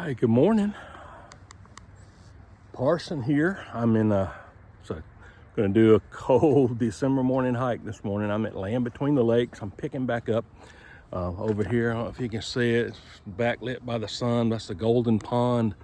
Hi, good morning. Parson here. I'm in going to do a cold December morning hike this morning. I'm at Land Between the Lakes. I'm picking back up over here. I don't know if you can see it. It's backlit by the sun. That's the Golden Pond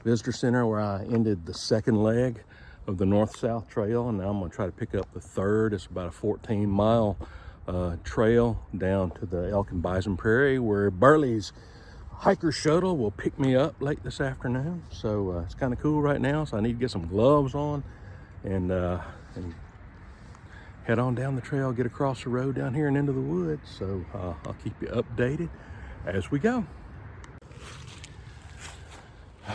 Visitor Center where I ended the second leg of the North South trail, and now I'm going to try to pick up the third. It's about a 14-mile trail down to the Elk and Bison Prairie where Burley's hiker shuttle will pick me up late this afternoon. So it's kind of cool right now, so I need to get some gloves on and head on down the trail, get across the road down here and into the woods. So I'll keep you updated as we go.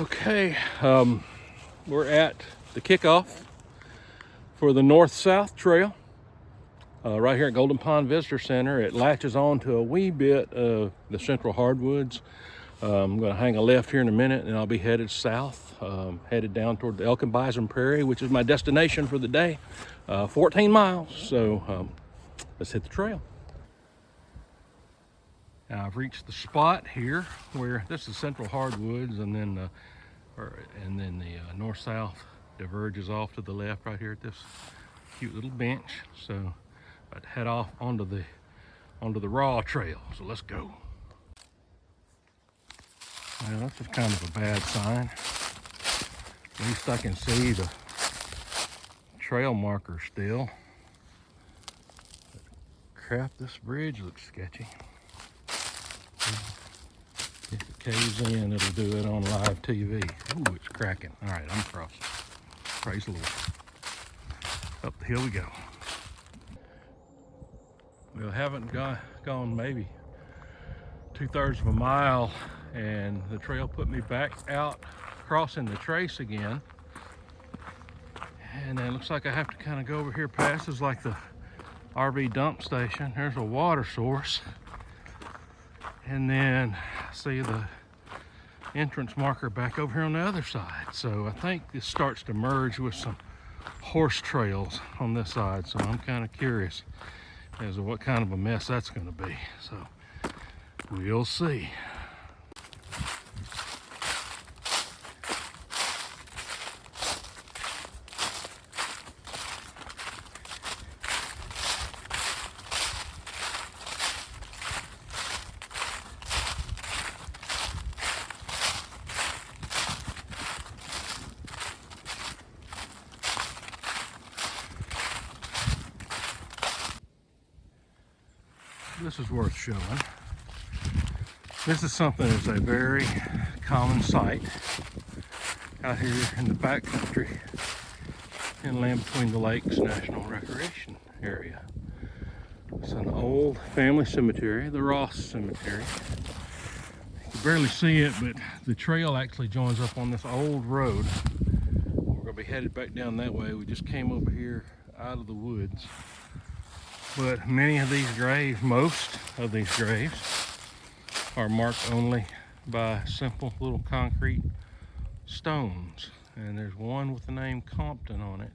Okay, we're at the kickoff for the North South trail right here at Golden Pond Visitor Center. It latches on to a wee bit of the central hardwoods. I'm going to hang a left here in a minute, and I'll be headed south, headed down toward the Elk and Bison Prairie, which is my destination for the day. 14 miles, so let's hit the trail. Now I've reached the spot here where this is central hardwoods, and then the north-south diverges off to the left right here at this cute little bench. So I'd head off onto the raw trail. So let's go. Well, that's just kind of a bad sign. At least I can see the trail marker still. But crap, this bridge looks sketchy. If it caves in, it'll do it on live TV. Ooh, it's cracking. All right, I'm crossing. Praise the Lord. Up the hill we go. We haven't gone maybe 2/3 of a mile, and the trail put me back out crossing the trace again. And then it looks like I have to kind of go over here past is like the RV dump station. There's a water source. And then see the entrance marker back over here on the other side. So I think this starts to merge with some horse trails on this side. So I'm kind of curious as to what kind of a mess that's going to be. So we'll see. This is worth showing. This is something that's a very common sight out here in the backcountry in Land Between the Lakes National Recreation Area. It's an old family cemetery, the Ross Cemetery. You can barely see it, but the trail actually joins up on this old road. We're going to be headed back down that way. We just came over here out of the woods. But many of these graves, most of these graves, are marked only by simple little concrete stones. And there's one with the name Compton on it,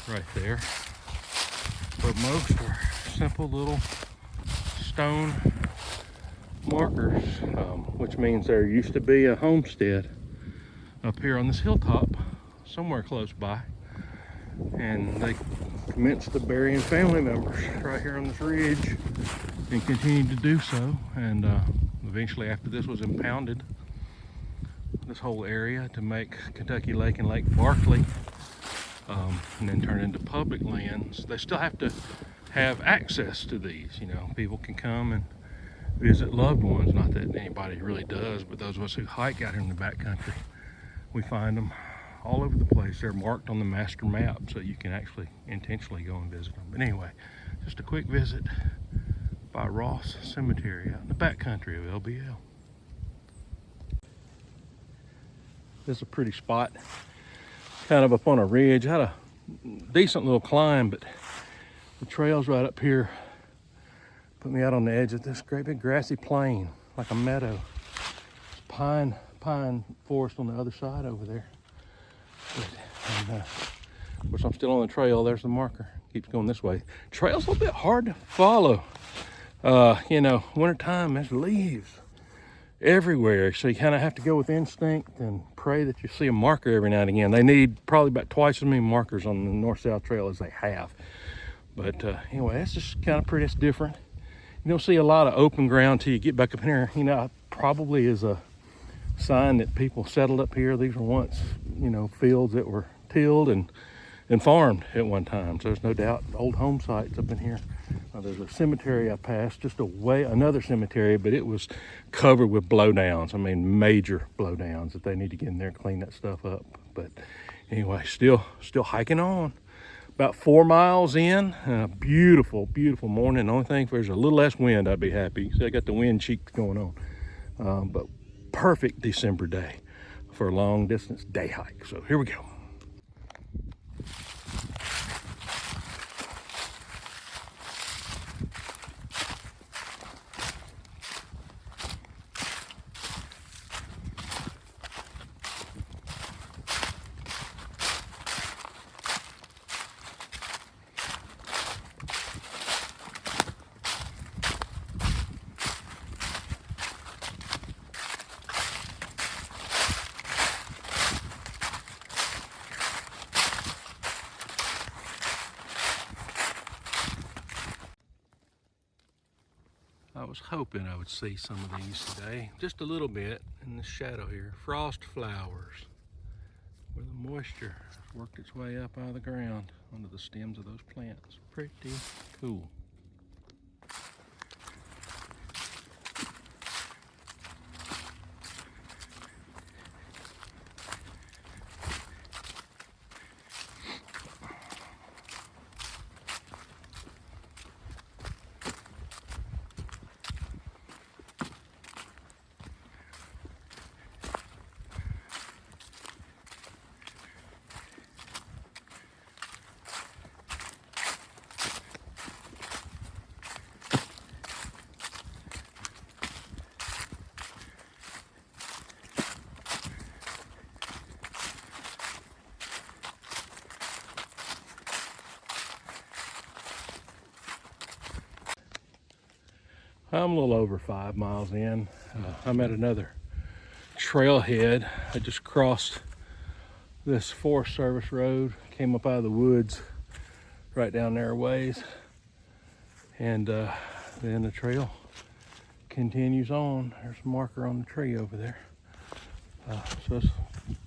right there. But most are simple little stone markers, which means there used to be a homestead up here on this hilltop, somewhere close by. And they commenced to burying family members right here on this ridge and continued to do so. And eventually, after this was impounded, this whole area to make Kentucky Lake and Lake Barkley, and then turn into public lands, they still have to have access to these. You know, people can come and visit loved ones. Not that anybody really does, but those of us who hike out here in the backcountry, we find them all over the place. They're marked on the master map, so you can actually intentionally go and visit them. But anyway, just a quick visit by Ross Cemetery out in the backcountry of LBL. This is a pretty spot, kind of up on a ridge. I had a decent little climb, but the trail's right up here. Put me out on the edge of this great big grassy plain, like a meadow. Pine forest on the other side over there. And, of course, I'm still on the trail. There's the marker. Keeps going this way. Trail's a little bit hard to follow. You know, wintertime, there's leaves everywhere. So you kind of have to go with instinct and pray that you see a marker every now and again. They need probably about twice as many markers on the North-South Trail as they have. But anyway, that's just kind of pretty. It's different. You don't see a lot of open ground till you get back up in here. You know, probably is a sign that people settled up here. These were once, you know, fields that were tilled and farmed at one time. So there's no doubt old home sites up in here. There's a cemetery I passed just away, another cemetery, but it was covered with blowdowns. I mean, major blowdowns that they need to get in there and clean that stuff up. But anyway, still hiking on. About 4 miles in, beautiful, beautiful morning. The only thing, if there's a little less wind, I'd be happy. See, I got the wind cheeks going on. But perfect December day for a long distance day hike. So here we go. I was hoping I would see some of these today, just a little bit in the shadow here. Frost flowers, where the moisture worked its way up out of the ground onto the stems of those plants. Pretty cool. I'm a little over 5 miles in. I'm at another trailhead. I just crossed this Forest Service road, came up out of the woods right down there a ways, and then the trail continues on. There's a marker on the tree over there. So it's a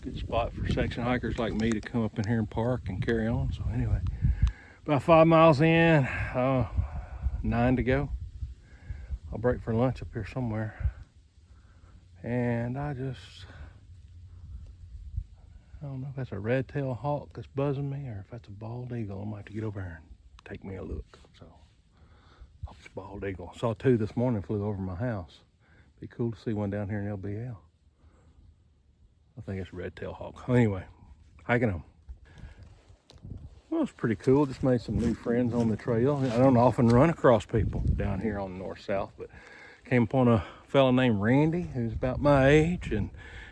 good spot for section hikers like me to come up in here and park and carry on. So anyway, about 5 miles in, 9 to go. I'll break for lunch up here somewhere. And I don't know if that's a red-tailed hawk that's buzzing me or if that's a bald eagle. I might have to get over here and take me a look. So, hope it's a bald eagle. I saw two this morning flew over my house. Be cool to see one down here in LBL. I think it's a red-tailed hawk. Anyway, hiking on. Well, it's pretty cool. Just made some new friends on the trail. I don't often run across people down here on the North-South, but came upon a fella named Randy who's about my age and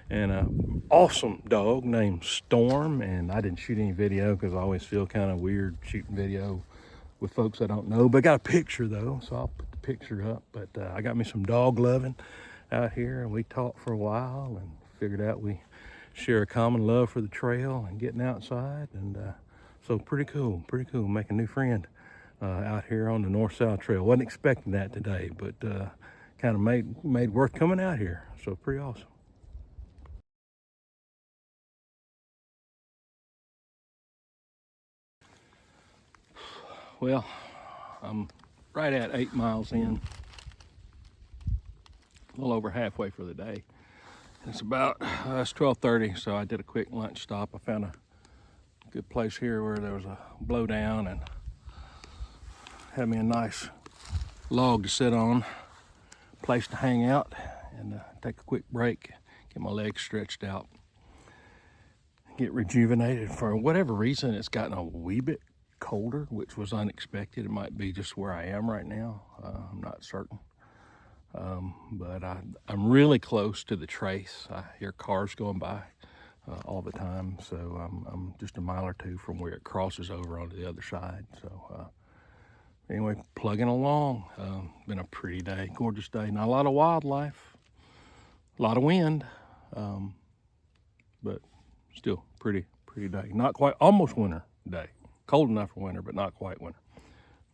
an awesome dog named Storm. And I didn't shoot any video because I always feel kind of weird shooting video with folks I don't know, but I got a picture though, so I'll put the picture up. But I got me some dog loving out here, and we talked for a while and figured out we share a common love for the trail and getting outside. And so pretty cool making a new friend out here on the North-South Trail. Wasn't expecting that today, but kind of made worth coming out here. So pretty awesome. Well, I'm right at 8 miles in, a little over halfway for the day. It's about, it's 12:30, so I did a quick lunch stop. I found a good place here where there was a blowdown and had me a nice log to sit on, place to hang out and take a quick break, get my legs stretched out, get rejuvenated. For whatever reason, it's gotten a wee bit colder, which was unexpected. It might be just where I am right now. I'm not certain. But I'm really close to the trace. I hear cars going by all the time. So I'm just a mile or two from where it crosses over onto the other side. So anyway, plugging along. Been a pretty day, gorgeous day. Not a lot of wildlife, A lot of wind, but still pretty day. Not quite, almost winter day. Cold enough for winter, but not quite winter.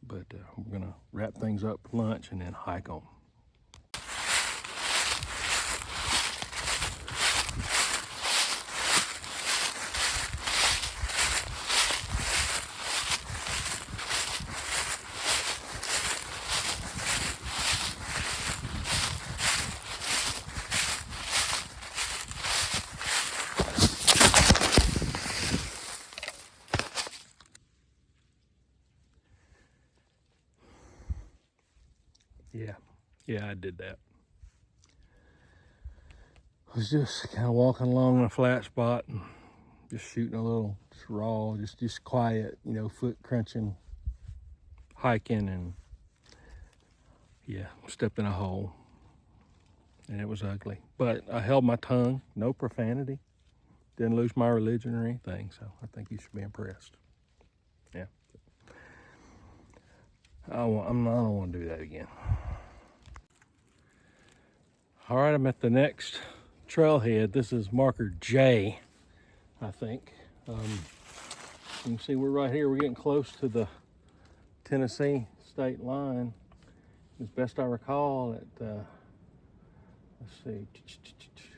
But we're gonna wrap things up for lunch and then hike on. Yeah, I did that. I was just kind of walking along in a flat spot and just shooting a little, just raw, just quiet, you know, foot crunching, hiking, and yeah, stepped in a hole, and it was ugly. But I held my tongue, no profanity, didn't lose my religion or anything, so I think you should be impressed. Yeah. I don't want to do that again. All right, I'm at the next trailhead. This is marker J, I think. You can see we're right here. We're getting close to the Tennessee state line. As best I recall, at let's see,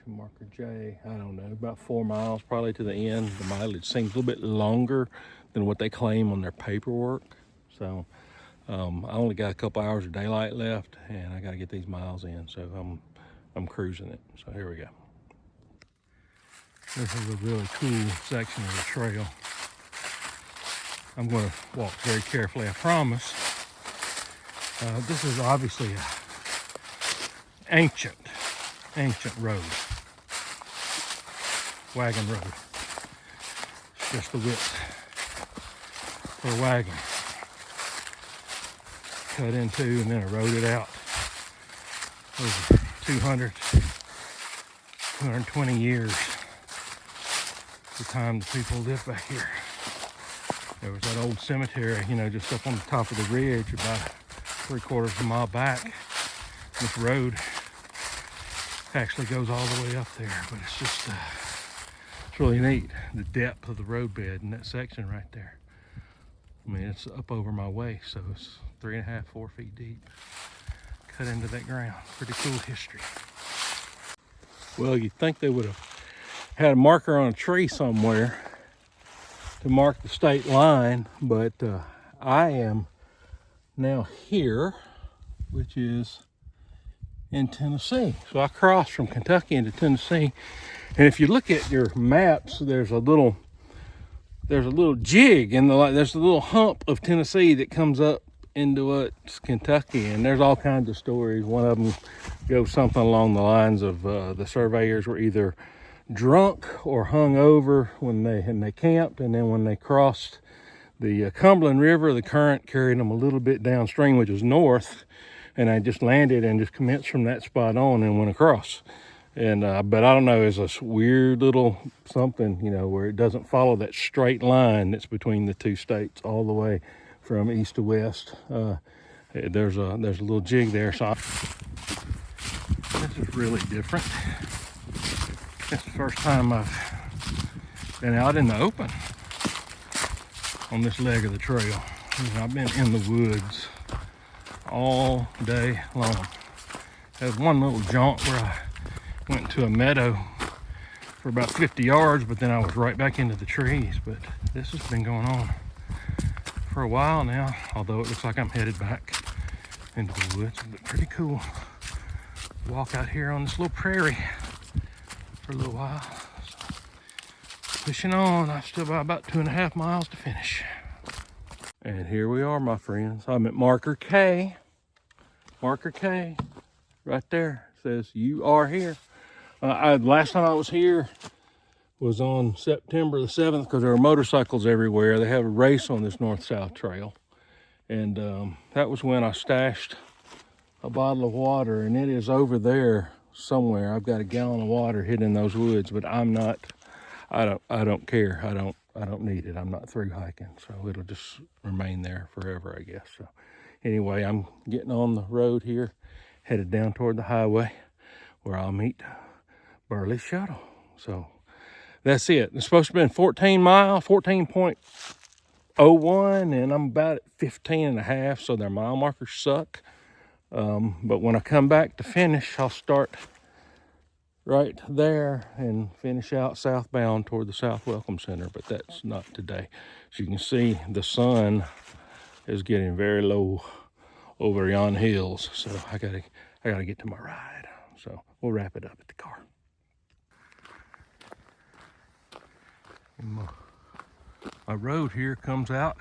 marker J, I don't know, about 4 miles probably to the end. The mileage seems a little bit longer than what they claim on their paperwork. So I only got a couple hours of daylight left, and I got to get these miles in. So I'm cruising it. So here we go. This is a really cool section of the trail. I'm going to walk very carefully, I promise. This is obviously an ancient road. Wagon road. It's just the width for a wagon. Cut into and then eroded out over 220 years. The time the people lived back here. There was that old cemetery, you know, just up on the top of the ridge about 3/4 of a mile back. This road actually goes all the way up there, but it's just, it's really neat, the depth of the roadbed in that section right there. I mean, it's up over my waist, so it's 3.5, 4 feet deep. Cut into that ground. Pretty cool history. Well, you'd think they would have had a marker on a tree somewhere to mark the state line, but I am now here, which is in Tennessee. So I crossed from Kentucky into Tennessee, and if you look at your maps, there's a little jig in there's a little hump of Tennessee that comes up into Kentucky, and there's all kinds of stories. One of them goes something along the lines of the surveyors were either drunk or hung over when they camped, and then when they crossed the Cumberland River, the current carried them a little bit downstream, which is north, and I just landed and just commenced from that spot on and went across. And but I don't know, it's a weird little something, you know, where it doesn't follow that straight line that's between the two states all the way from east to west. There's a little jig there. So this is really different. It's the first time I've been out in the open on this leg of the trail. I've been in the woods all day long. There's one little jaunt where I went to a meadow for about 50 yards, but then I was right back into the trees. But this has been going on for a while now, although it looks like I'm headed back into the woods. But pretty cool. Walk out here on this little prairie for a little while. So, pushing on. I've still got about 2.5 miles to finish. And here we are, my friends. I'm at marker K. Marker K, right there, says you are here. Last time I was here was on September the 7th, because there were motorcycles everywhere. They have a race on this North South trail. And that was when I stashed a bottle of water, and it is over there somewhere. I've got a gallon of water hidden in those woods, but I don't care. I don't need it. I'm not through hiking, so it'll just remain there forever, I guess. So anyway, I'm getting on the road here, headed down toward the highway, where I'll meet Burley Shuttle. So that's it. It's supposed to be 14 miles, 14.01, and I'm about at 15 and a half, so their mile markers suck. But when I come back to finish, I'll start right there and finish out southbound toward the South Welcome Center, but that's not today. As you can see, the sun is getting very low over yon hills, so I gotta get to my ride. So we'll wrap it up at the car. My road here comes out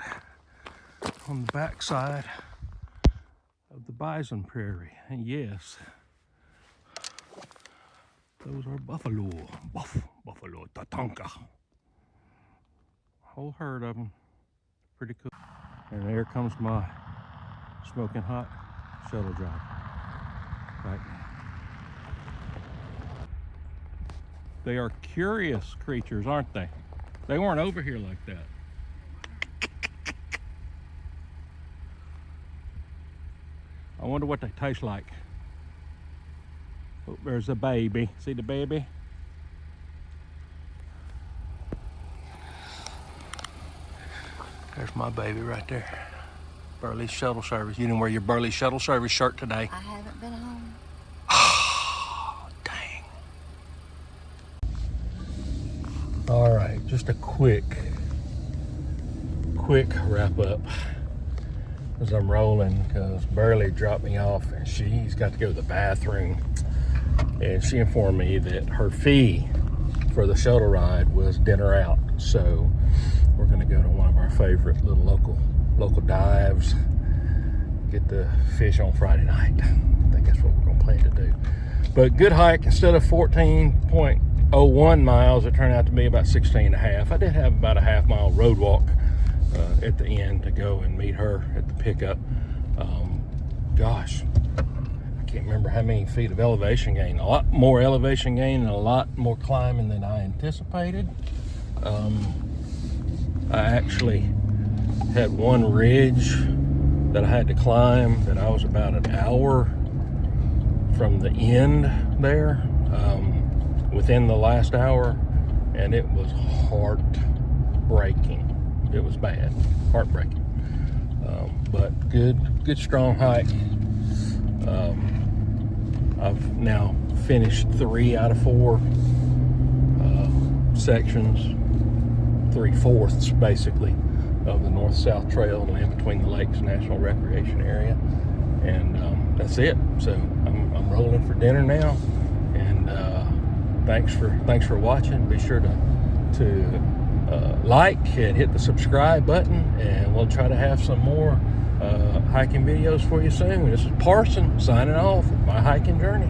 on the back side of the bison prairie, and yes, those are buffalo Tatanka. Whole herd of them, pretty cool. And there comes my smoking hot shuttle drive right now. They are curious creatures, aren't they? They weren't over here like that. I wonder what they taste like. Oh, there's a baby. See the baby? There's my baby right there. Burley Shuttle Service. You didn't wear your Burley Shuttle Service shirt today. I haven't been home. Oh, dang. All right, just a quick wrap up as I'm rolling, because Burley dropped me off and she's got to go to the bathroom, and she informed me that her fee for the shuttle ride was dinner out. So we're gonna go to one of our favorite little local dives, get the fish on Friday night. I think that's what we're gonna plan to do. But good hike. Instead of 14.01 miles, it turned out to be about 16 and a half. I did have about a half-mile road walk at the end to go and meet her at the pickup. Gosh, I can't remember how many feet of elevation gain. A lot more elevation gain and a lot more climbing than I anticipated. I actually had one ridge that I had to climb that I was about an hour from the end there, within the last hour, and it was heartbreaking. It was bad, heartbreaking. But good strong hike. I've now finished 3 out of 4 sections, 3/4 basically, of the North South Trail, land between the lakes National Recreation Area, and that's it. So I'm rolling for dinner now, and thanks for watching. Be sure to like and hit the subscribe button, and we'll try to have some more hiking videos for you soon. This is Parson signing off with my hiking journey.